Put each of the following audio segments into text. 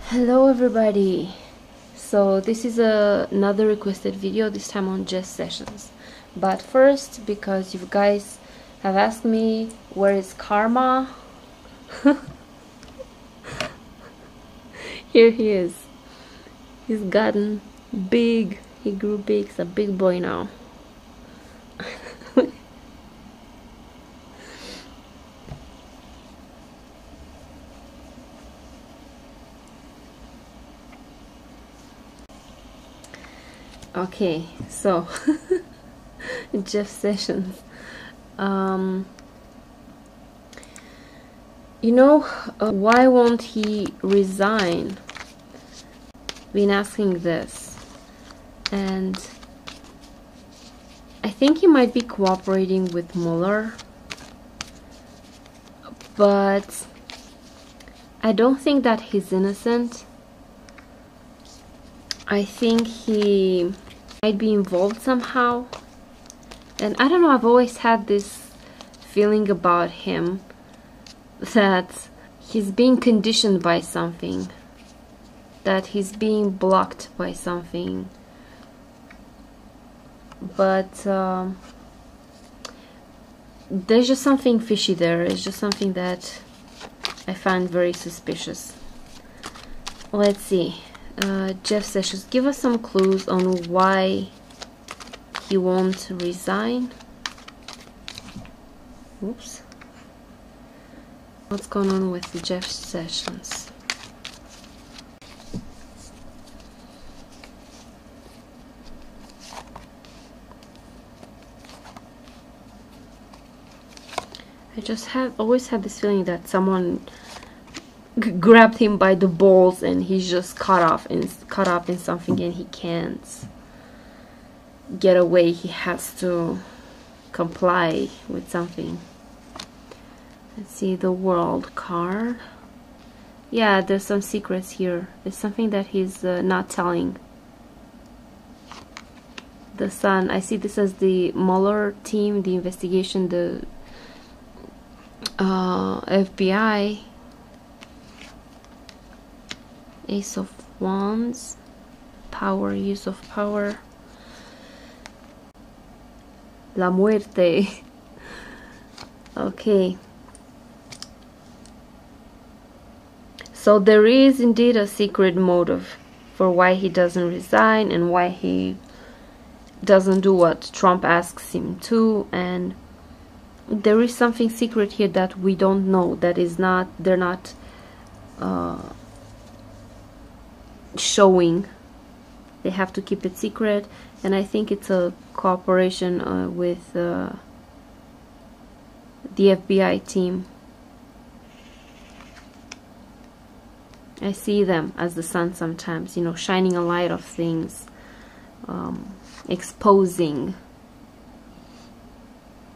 Hello everybody. So this is another requested video, this time on Jeff Sessions. But first, because you guys have asked me where is Karma, here he is. He's gotten big. He grew big. He's a big boy now. Okay, so Jeff Sessions. Why won't he resign? Been asking this, and I think he might be cooperating with Mueller, but I don't think that he's innocent. I think he might be involved somehow, and I don't know, I've always had this feeling about him that he's being conditioned by something, that he's being blocked by something, but there's just something fishy there. It's just something that I find very suspicious. Let's see. Jeff Sessions, give us some clues on why he won't resign. Oops. What's going on with Jeff Sessions? I just have always had this feeling that someone grabbed him by the balls and he's just caught up in something and he can't get away. He has to comply with something. Let's see, the World card. Yeah, there's some secrets here. There's something that he's not telling. The Sun. I see this as the Mueller team, the investigation, the FBI. Ace of Wands, power, use of power, La Muerte. Okay, so there is indeed a secret motive for why he doesn't resign and why he doesn't do what Trump asks him to, and there is something secret here that we don't know, that is not, they're not showing. They have to keep it secret, and I think it's a cooperation with the FBI team. I see them as the sun sometimes, you know, shining a light of things, exposing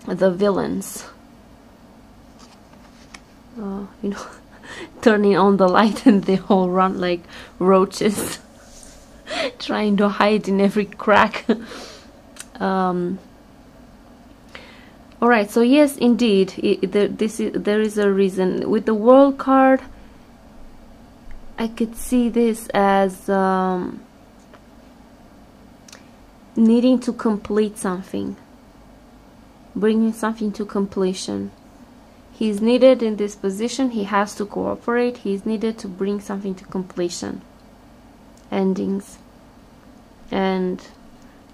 the villains, you know, turning on the light and they all run like roaches trying to hide in every crack. Alright, so yes, indeed, there is a reason. With the World card, I could see this as needing to complete something, bringing something to completion. He's needed in this position. He has to cooperate. He's needed to bring something to completion, endings. And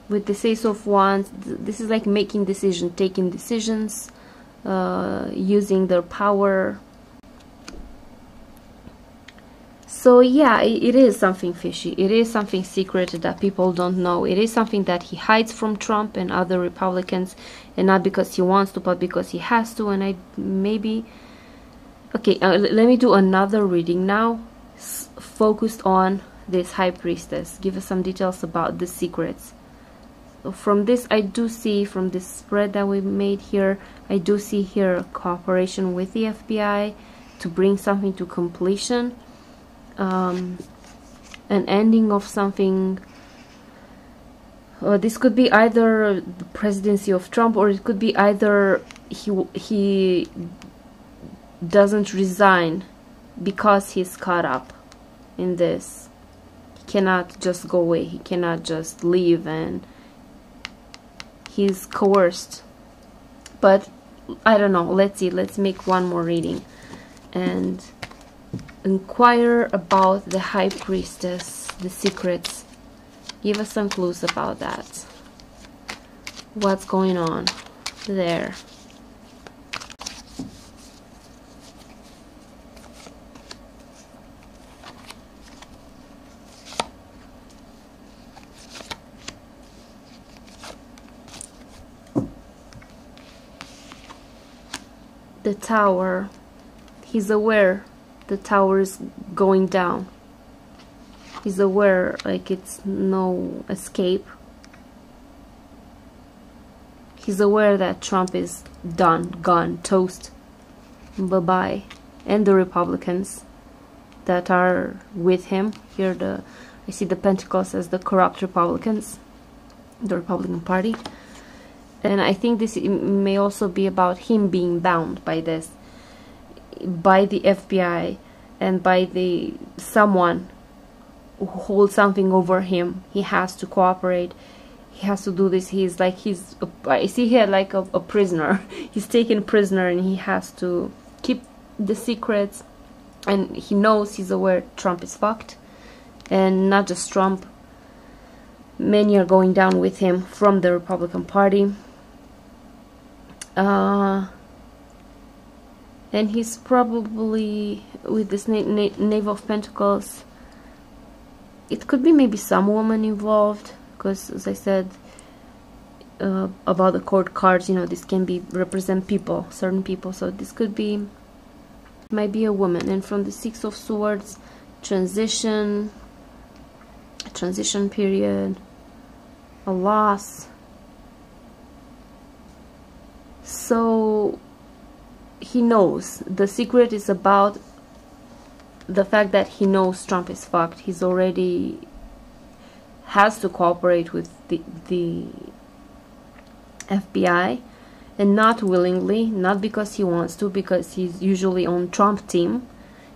with the Ace of Wands, this is like making decisions, taking decisions, using their power. So yeah, it is something fishy. It is something secret that people don't know. It is something that he hides from Trump and other Republicans, and not because he wants to, but because he has to. And let me do another reading now, focused on this High Priestess. Give us some details about the secrets. From this, I do see, from this spread that we made here, I do see here cooperation with the FBI to bring something to completion. An ending of something. This could be either the presidency of Trump, or it could be either he doesn't resign because he's caught up in this. He cannot just go away. He cannot just leave, and he's coerced. But I don't know. Let's see. Let's make one more reading and inquire about the High Priestess, the secrets. Give us some clues about that. What's going on there? The Tower. He's aware the tower is going down. He's aware, like, it's no escape. He's aware that Trump is done, gone, toast, bye-bye. And the Republicans that are with him. Here I see the Pentacles as the corrupt Republicans, the Republican Party. And I think this may also be about him being bound by this, by the FBI and by someone who holds something over him. He has to cooperate. He has to do this. I see here like a prisoner. He's taken prisoner, and he has to keep the secrets. And he knows, he's aware Trump is fucked. And not just Trump. Many are going down with him from the Republican Party. And he's probably with this Knave of Pentacles. It could be maybe some woman involved, because as I said about the court cards, you know, this can be represent people, certain people. So this could be, might be a woman. And from the Six of Swords, transition period, a loss. So he knows. The secret is about the fact that he knows Trump is fucked. He's already has to cooperate with the FBI, and not willingly, not because he wants to, because he's usually on Trump team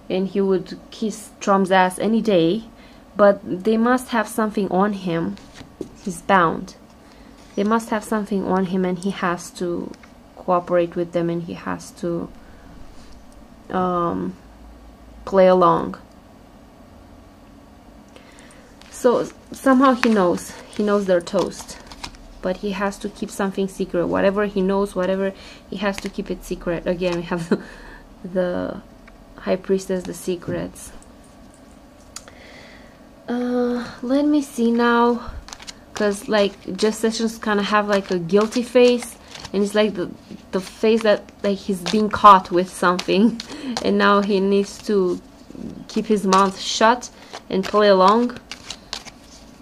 and he would kiss Trump's ass any day. But they must have something on him. He's bound. They must have something on him, and he has to cooperate with them, and he has to play along. So somehow he knows they're toast, but he has to keep something secret. Whatever he knows, whatever, he has to keep it secret. Again, we have the High Priestess, the secrets. Let me see now, because like Jeff Sessions kind of have like a guilty face, and it's like the face that like he's being caught with something, and now he needs to keep his mouth shut and play along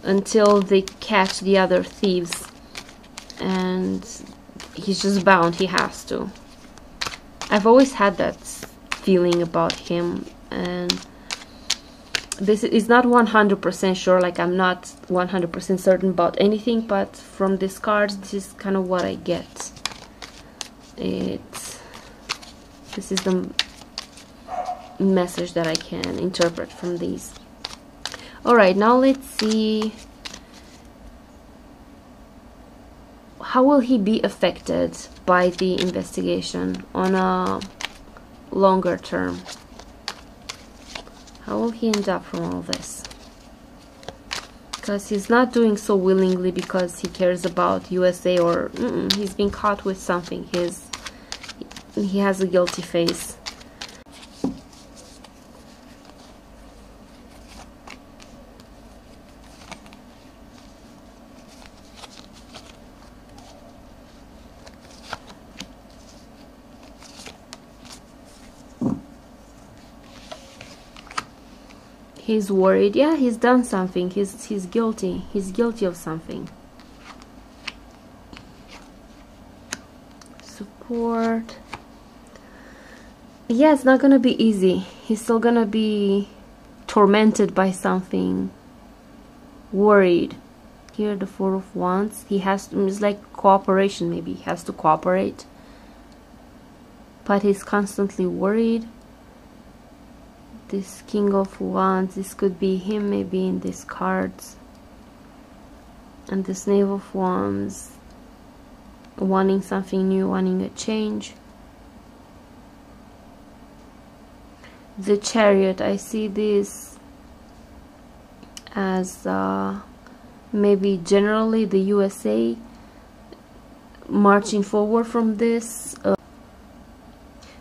until they catch the other thieves. And he's just bound. He has to. I've always had that feeling about him, and this is not 100% sure, like I'm not 100% certain about anything, but from these cards, this is kind of what I get. This is the message that I can interpret from these. Alright, now let's see, how will he be affected by the investigation on a longer term? How will he end up from all this? Because he's not doing so willingly because he cares about USA, or he's been caught with something. He has a guilty face. He's worried. Yeah, he's done something. He's guilty. He's guilty of something. Support. Yeah, it's not gonna be easy. He's still gonna be tormented by something. Worried. Here, the Four of Wands. He has to, it's like cooperation, maybe. He has to cooperate. But he's constantly worried. this King of Wands, this could be him maybe in these cards. And this Knave of Wands, wanting something new, wanting a change. The Chariot, I see this as maybe generally the USA marching forward from this.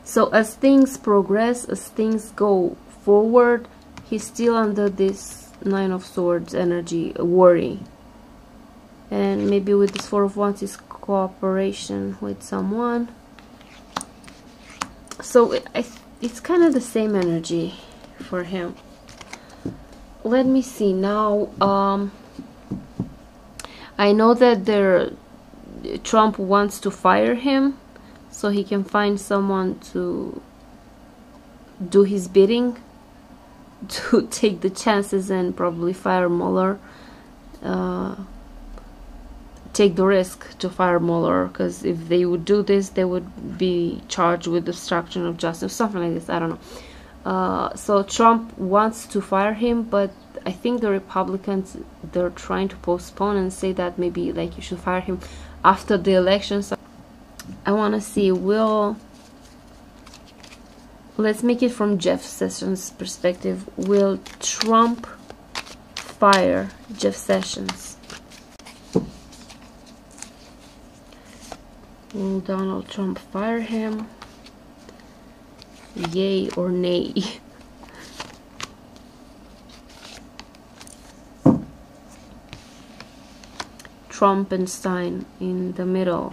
So as things progress, as things go forward, he's still under this Nine of Swords energy, worry. And maybe with this Four of Wands is cooperation with someone. So it's kind of the same energy for him. Let me see now. I know that Trump wants to fire him so he can find someone to do his bidding, to take the chances and probably fire Mueller, take the risk to fire Mueller, because if they would do this, they would be charged with obstruction of justice, something like this, I don't know. So Trump wants to fire him, but I think the Republicans, they're trying to postpone and say that maybe like you should fire him after the elections. I want to see, let's make it from Jeff Sessions' perspective. Will Trump fire Jeff Sessions? Will Donald Trump fire him? Yay or nay? Trumpenstein in the middle.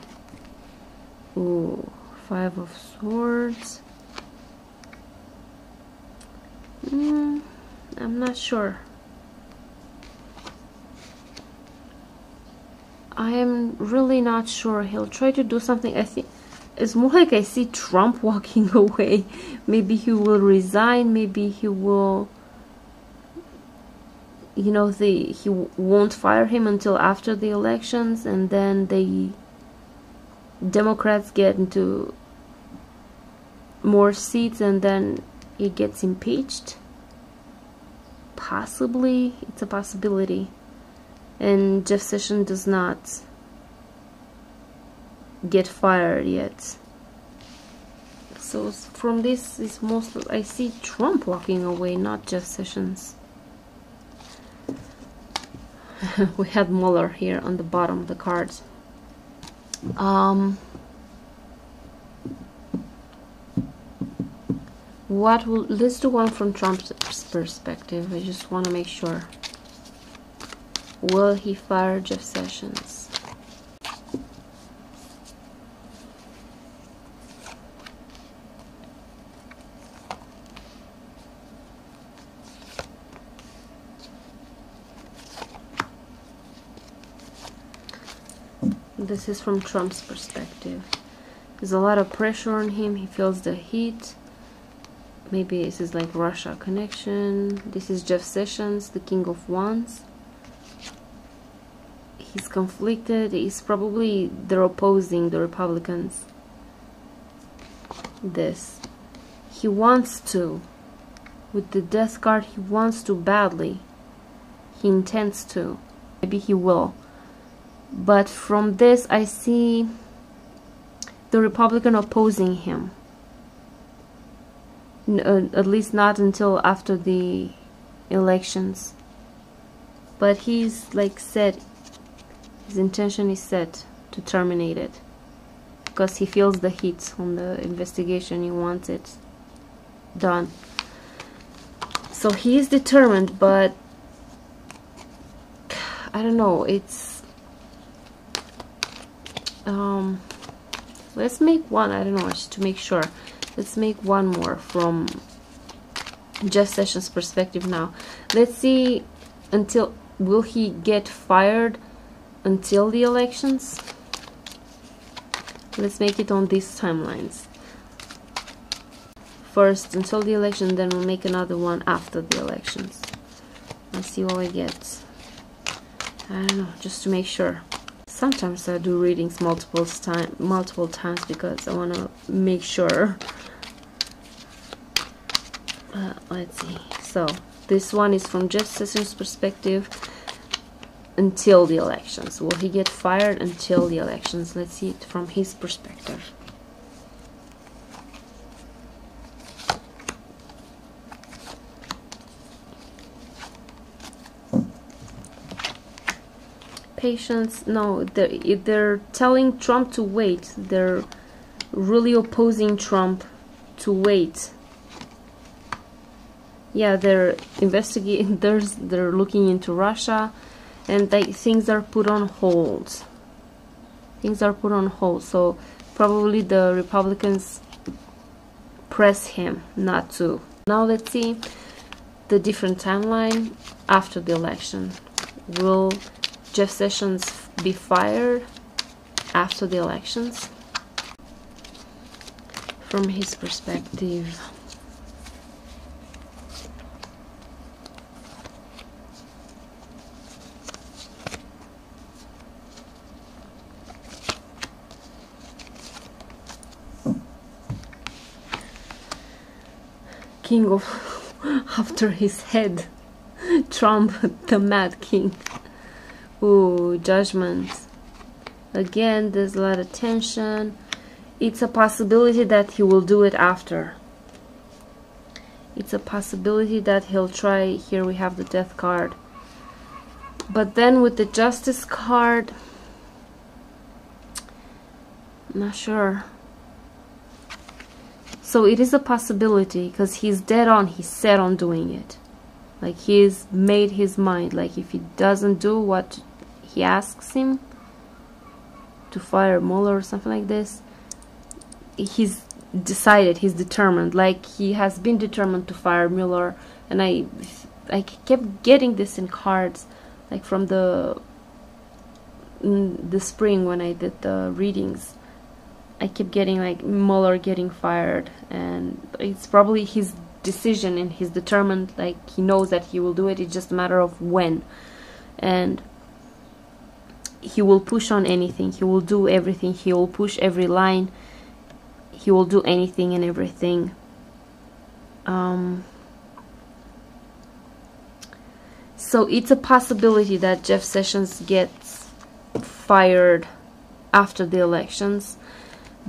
Ooh, Five of Swords. I'm not sure. I am really not sure. He'll try to do something. I think it's more like I see Trump walking away. Maybe he will resign. Maybe he will, you know, he won't fire him until after the elections, and then the Democrats get into more seats and then he gets impeached. Possibly, it's a possibility. And Jeff Sessions does not get fired yet. So from this is mostly I see Trump walking away, not Jeff Sessions. We had Mueller here on the bottom of the cards. Let's do one from Trump's perspective. I just want to make sure. Will he fire Jeff Sessions? This is from Trump's perspective. There's a lot of pressure on him. He feels the heat. Maybe this is like Russia connection. This is Jeff Sessions, the King of Wands. He's conflicted. He's probably, they're opposing the Republicans. This. He wants to. With the Death card, he wants to badly. He intends to. Maybe he will. But from this, I see the Republican opposing him. At least not until after the elections. But he's like set. His intention is set to terminate it. Because he feels the heat on the investigation. He wants it done. So he is determined, but I don't know. It's let's make one, I don't know, just to make sure. Let's make one more from Jeff Sessions' perspective now. Let's see, will he get fired until the elections? Let's make it on these timelines. First until the election, then we'll make another one after the elections. Let's see what we get. I don't know, just to make sure. Sometimes I do readings multiple times because I want to make sure. Let's see. So this one is from Jeff Sessions' perspective until the elections. Will he get fired until the elections? Let's see it from his perspective. Patience. No, they're telling Trump to wait. They're really opposing Trump to wait. Yeah, they're investigating. They're looking into Russia, and things are put on hold. Things are put on hold. So probably the Republicans press him not to. Now let's see the different timeline after the election. Will Jeff Sessions be fired after the elections? From his perspective. King of after his head. Trump, the Mad King. Ooh, Judgment. Again, there's a lot of tension. It's a possibility that he will do it after. It's a possibility that he'll try. Here we have the Death card. But then with the Justice card, I'm not sure. So it is a possibility, because he's dead on. He's set on doing it. Like, he's made his mind. Like, if he doesn't do what he asks him to fire Mueller or something like this, he's decided, he's determined. Like, he has been determined to fire Mueller. And I kept getting this in cards, like from the spring when I did the readings. I kept getting like Mueller getting fired, and it's probably his decision, and he's determined. Like, he knows that he will do it. It's just a matter of when, and he will push on anything. He will do everything. He will push every line. He will do anything and everything. So it's a possibility that Jeff Sessions gets fired after the elections.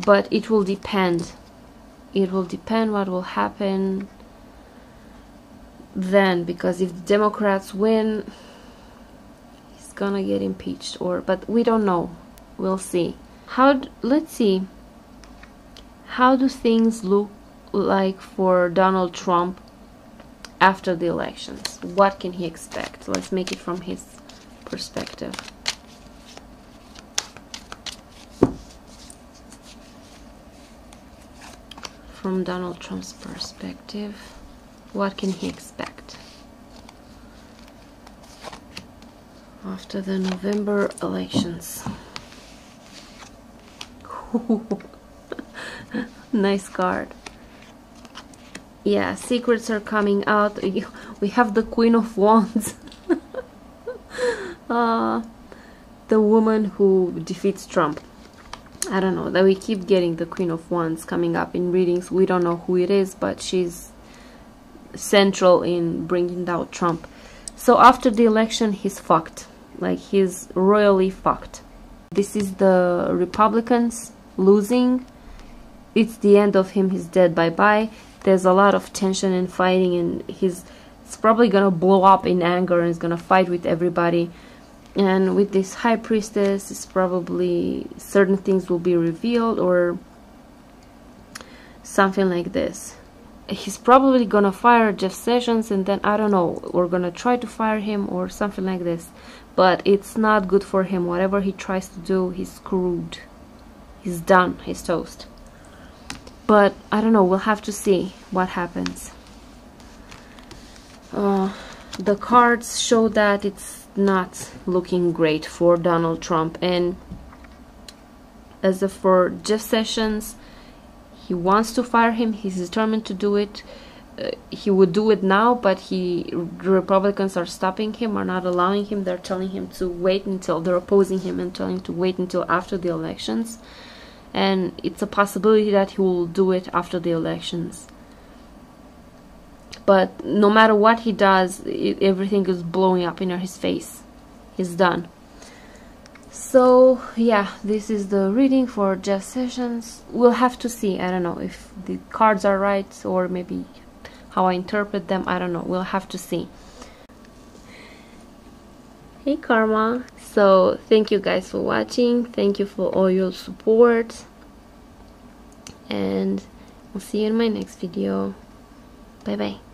But it will depend. It will depend what will happen then, because if the Democrats win, he's gonna get impeached. But we don't know. We'll see. Let's see. How do things look like for Donald Trump after the elections? What can he expect? Let's make it from his perspective. From Donald Trump's perspective, what can he expect after the November elections? Nice card. Yeah, secrets are coming out. We have the Queen of Wands. The woman who defeats Trump. I don't know, that we keep getting the Queen of Wands coming up in readings. We don't know who it is, but she's central in bringing down Trump. So after the election, he's fucked. Like, he's royally fucked. This is the Republicans losing. It's the end of him. He's dead. Bye-bye. There's a lot of tension and fighting, and it's probably gonna blow up in anger, and he's gonna fight with everybody. And with this High Priestess, it's probably certain things will be revealed or something like this. He's probably gonna fire Jeff Sessions, and then, I don't know, we're gonna try to fire him or something like this. But it's not good for him. Whatever he tries to do, he's screwed. He's done. He's toast. But I don't know, we'll have to see what happens. The cards show that it's not looking great for Donald Trump. And as for Jeff Sessions, he wants to fire him. He's determined to do it. He would do it now, but the Republicans are stopping him, are not allowing him. They're telling him to wait until, they're opposing him and telling him to wait until after the elections. And it's a possibility that he will do it after the elections. but no matter what he does, everything is blowing up in his face. He's done. So yeah, this is the reading for Jeff Sessions. We'll have to see. I don't know if the cards are right, or maybe how I interpret them. I don't know. We'll have to see. Hey Karma. So thank you guys for watching. Thank you for all your support, and I'll see you in my next video. Bye bye.